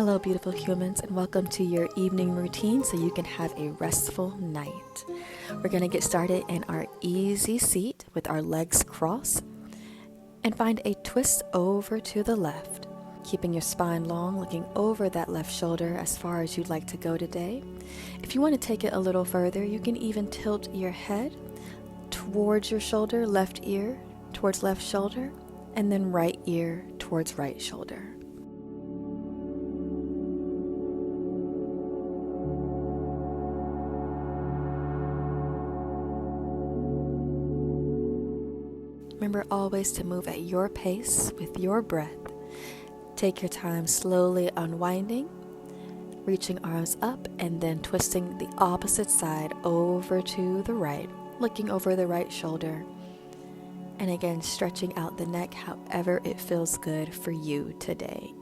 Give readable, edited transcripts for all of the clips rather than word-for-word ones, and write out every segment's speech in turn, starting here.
Hello, beautiful humans, and welcome to your evening routine so you can have a restful night. We're going to get started in our easy seat with our legs crossed and find a twist over to the left, keeping your spine long, looking over that left shoulder as far as you'd like to go today. If you want to take it a little further, you can even tilt your head towards your shoulder, left ear towards left shoulder, and then right ear towards right shoulder. Remember always to move at your pace with your breath. Take your time slowly unwinding, reaching arms up and then twisting the opposite side over to the right, looking over the right shoulder. And again, stretching out the neck however it feels good for you today.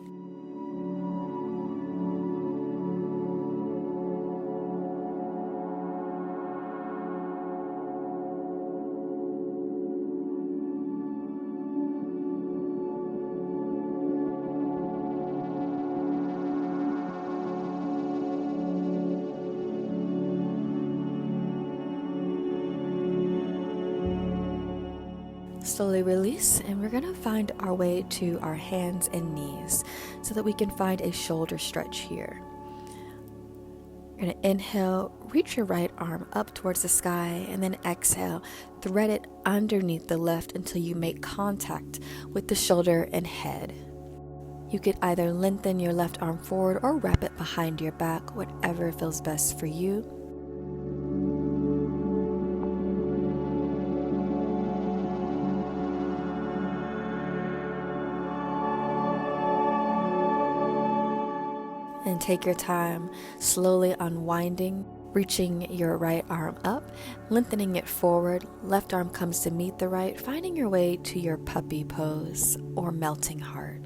Slowly release, and we're going to find our way to our hands and knees so that we can find a shoulder stretch here. You're going to inhale, reach your right arm up towards the sky, and then exhale, thread it underneath the left until you make contact with the shoulder and head. You could either lengthen your left arm forward or wrap it behind your back, whatever feels best for you. And take your time slowly unwinding, reaching your right arm up, lengthening it forward, left arm comes to meet the right, finding your way to your puppy pose or melting heart.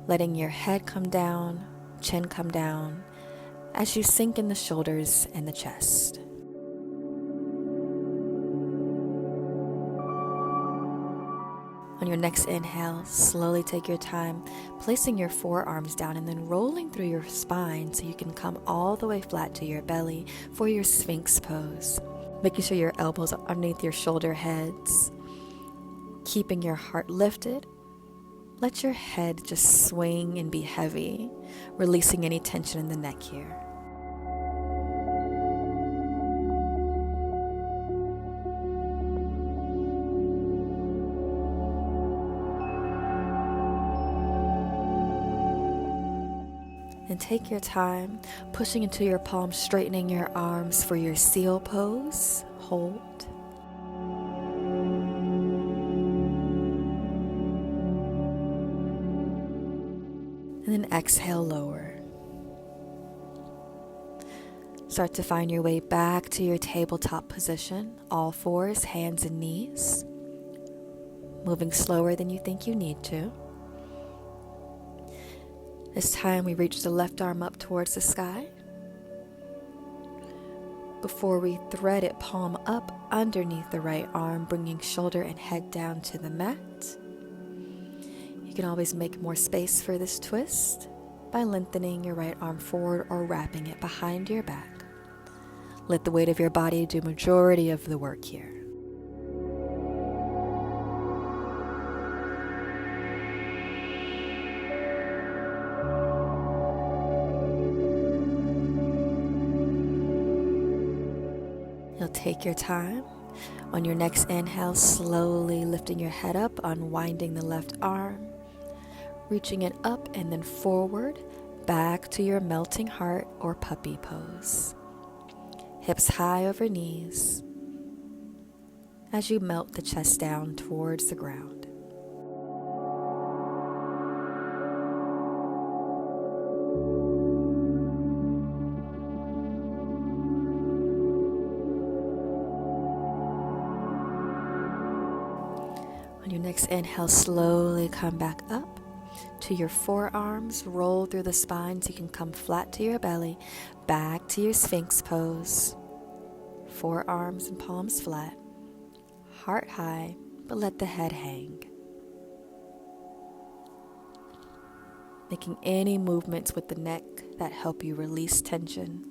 Letting your head come down, chin come down, as you sink in the shoulders and the chest. On your next inhale, slowly take your time, placing your forearms down and then rolling through your spine so you can come all the way flat to your belly for your Sphinx pose. Making sure your elbows are underneath your shoulder heads, keeping your heart lifted. Let your head just swing and be heavy, releasing any tension in the neck here. And take your time, pushing into your palms, straightening your arms for your seal pose. Hold. And then exhale, lower. Start to find your way back to your tabletop position, all fours, hands and knees. Moving slower than you think you need to. This time we reach the left arm up towards the sky. Before we thread it palm up underneath the right arm, bringing shoulder and head down to the mat. You can always make more space for this twist by lengthening your right arm forward or wrapping it behind your back. Let the weight of your body do majority of the work here. You'll take your time. On your next inhale, slowly lifting your head up, unwinding the left arm, reaching it up and then forward, back to your melting heart or puppy pose. Hips high over knees as you melt the chest down towards the ground. On your next inhale, slowly come back up to your forearms, roll through the spine so you can come flat to your belly, back to your Sphinx pose. Forearms and palms flat, heart high, but let the head hang. making any movements with the neck that help you release tension.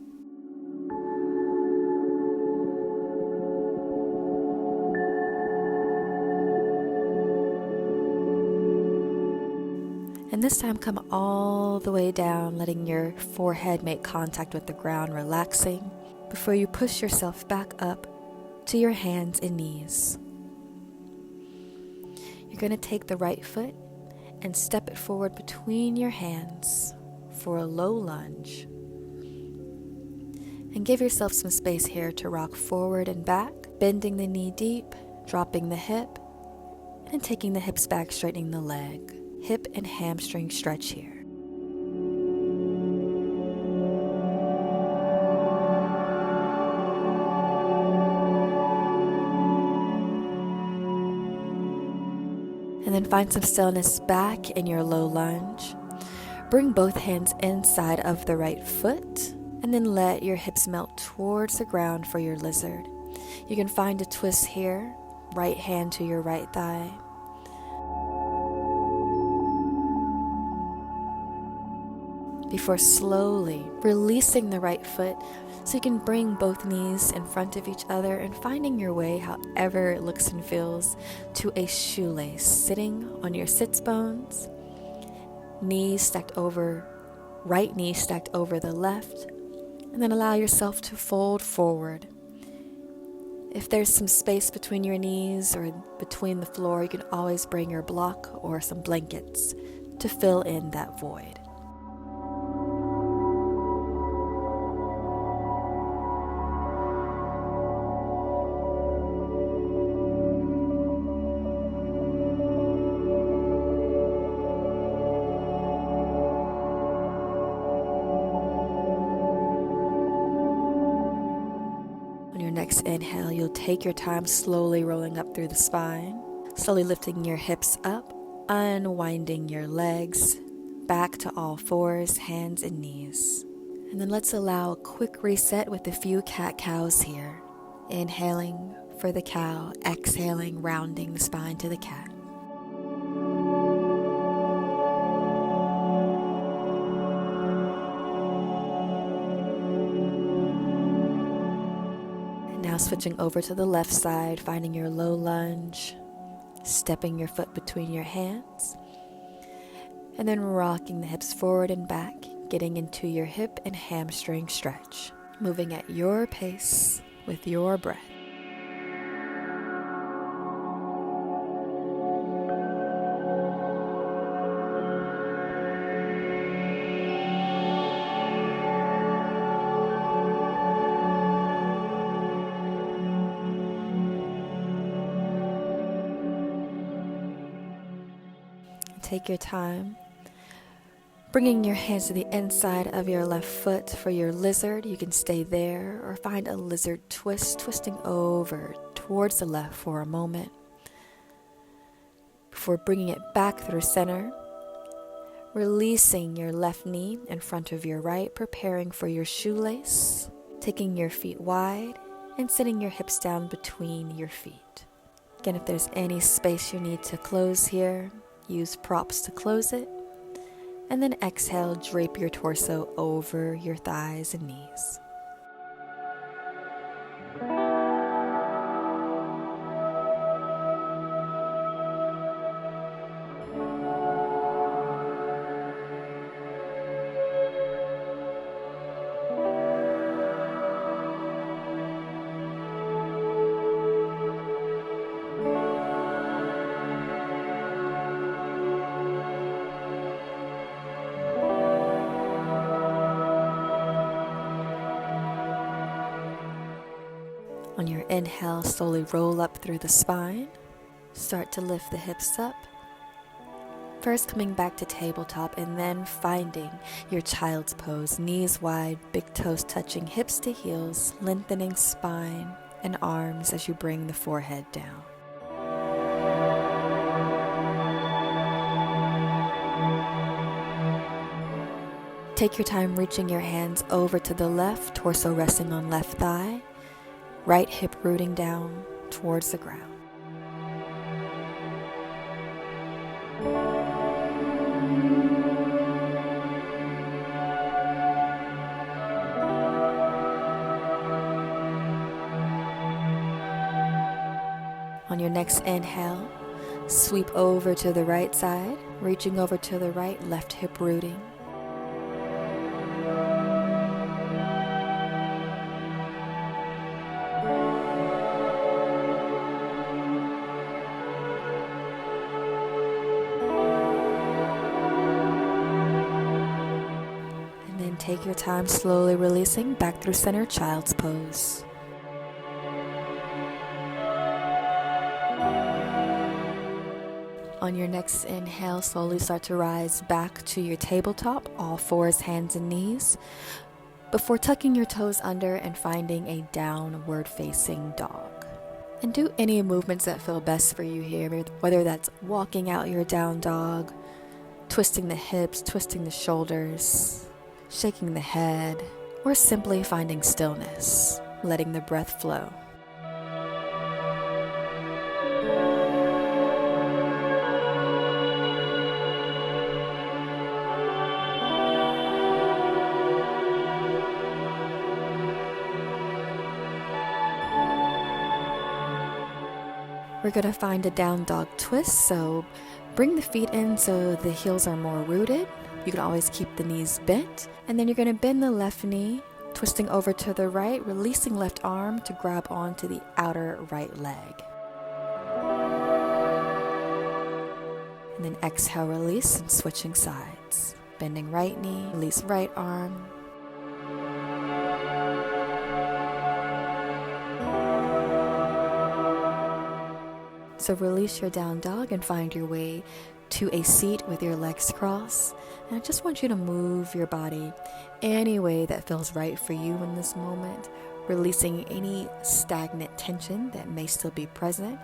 And this time come all the way down, letting your forehead make contact with the ground, relaxing before you push yourself back up to your hands and knees. You're going to take the right foot and step it forward between your hands for a low lunge. And give yourself some space here to rock forward and back, bending the knee deep, dropping the hip, and taking the hips back, straightening the leg. Hip and hamstring stretch here. And then find some stillness back in your low lunge. Bring both hands inside of the right foot, and then let your hips melt towards the ground for your lizard. You can find a twist here, right hand to your right thigh. Before slowly releasing the right foot so you can bring both knees in front of each other and finding your way, however it looks and feels, to a shoelace, sitting on your sits bones, knees stacked over, right knee stacked over the left, and then allow yourself to fold forward. If there's some space between your knees or between the floor, you can always bring your block or some blankets to fill in that void. Next inhale, you'll take your time slowly rolling up through the spine, slowly lifting your hips up, unwinding your legs, back to all fours, hands and knees. And then let's allow a quick reset with a few cat-cows here. Inhaling for the cow, exhaling, rounding the spine to the cat. Now switching over to the left side, finding your low lunge, stepping your foot between your hands, and then rocking the hips forward and back, getting into your hip and hamstring stretch, moving at your pace with your breath. Take your time, bringing your hands to the inside of your left foot for your lizard. You can stay there or find a lizard twist, twisting over towards the left for a moment before bringing it back through center, releasing your left knee in front of your right, preparing for your shoelace, taking your feet wide and sitting your hips down between your feet. Again, if there's any space you need to close here, use props to close it, and then exhale, drape your torso over your thighs and knees. On your inhale, slowly roll up through the spine. Start to lift the hips up. First coming back to tabletop and then finding your child's pose. Knees wide, big toes touching, hips to heels, lengthening spine and arms as you bring the forehead down. Take your time reaching your hands over to the left, torso resting on left thigh. Right hip rooting down towards the ground. your next inhale, sweep over to the right side, reaching over to the right, left hip rooting. And then take your time slowly releasing back through center, child's pose. On your next inhale, slowly start to rise back to your tabletop, all fours, hands and knees, before tucking your toes under and finding a downward facing dog. And do any movements that feel best for you here, whether that's walking out your down dog, twisting the hips, twisting the shoulders, shaking the head, or simply finding stillness, letting the breath flow. We're going to find a down dog twist, so bring the feet in so the heels are more rooted. You can always keep the knees bent. And then you're going to bend the left knee, twisting over to the right, releasing left arm to grab onto the outer right leg. And then exhale, release, and switching sides. Bending right knee, release right arm. So release your down dog and find your way to a seat with your legs crossed. And I just want you to move your body any way that feels right for you in this moment, releasing any stagnant tension that may still be present.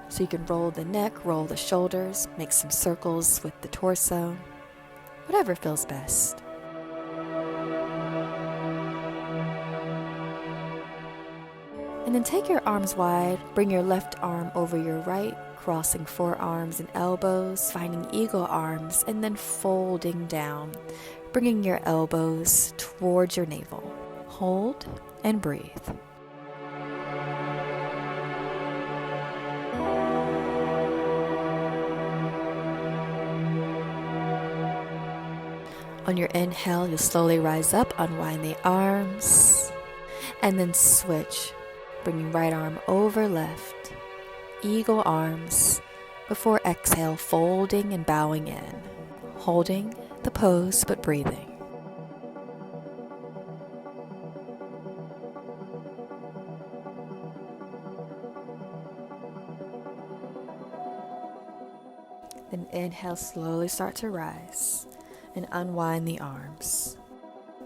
So you can roll the neck, roll the shoulders, make some circles with the torso, whatever feels best. And then take your arms wide, bring your left arm over your right, crossing forearms and elbows, finding eagle arms, and then folding down, bringing your elbows towards your navel. Hold and breathe. On your inhale, you'll slowly rise up, unwind the arms, and then switch. Bringing right arm over left, eagle arms, before exhale, folding and bowing in, holding the pose but breathing. Then inhale, slowly start to rise and unwind the arms.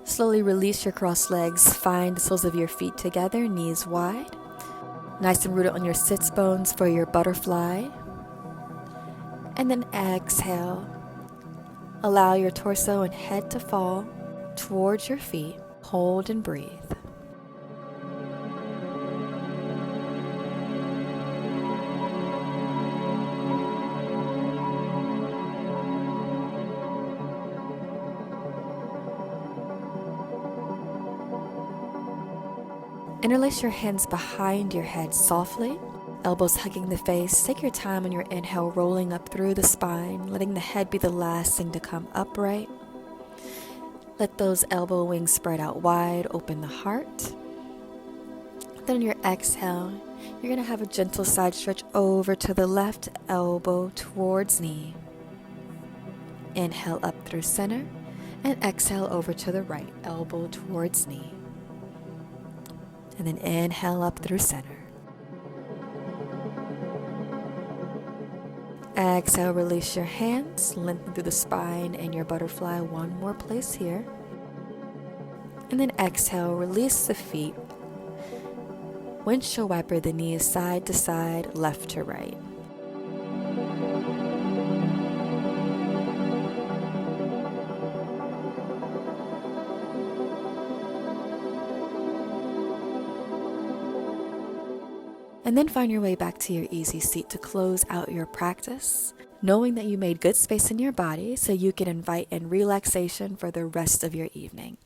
Slowly release your crossed legs, find the soles of your feet together, knees wide. Nice and rooted on your sits bones for your butterfly. And then exhale. Allow your torso and head to fall towards your feet. Hold and breathe. Interlace your hands behind your head softly, elbows hugging the face. Take your time on your inhale, rolling up through the spine, letting the head be the last thing to come upright. Let those elbow wings spread out wide, open the heart. Then on your exhale, you're going to have a gentle side stretch over to the left, elbow towards knee. Inhale up through center, and exhale over to the right, elbow towards knee. And then inhale up through center. Exhale, release your hands, lengthen through the spine and your butterfly. One more place here. And then exhale, release the feet. Windshield wiper the knees side to side, left to right. And then find your way back to your easy seat to close out your practice, knowing that you made good space in your body so you can invite in relaxation for the rest of your evening.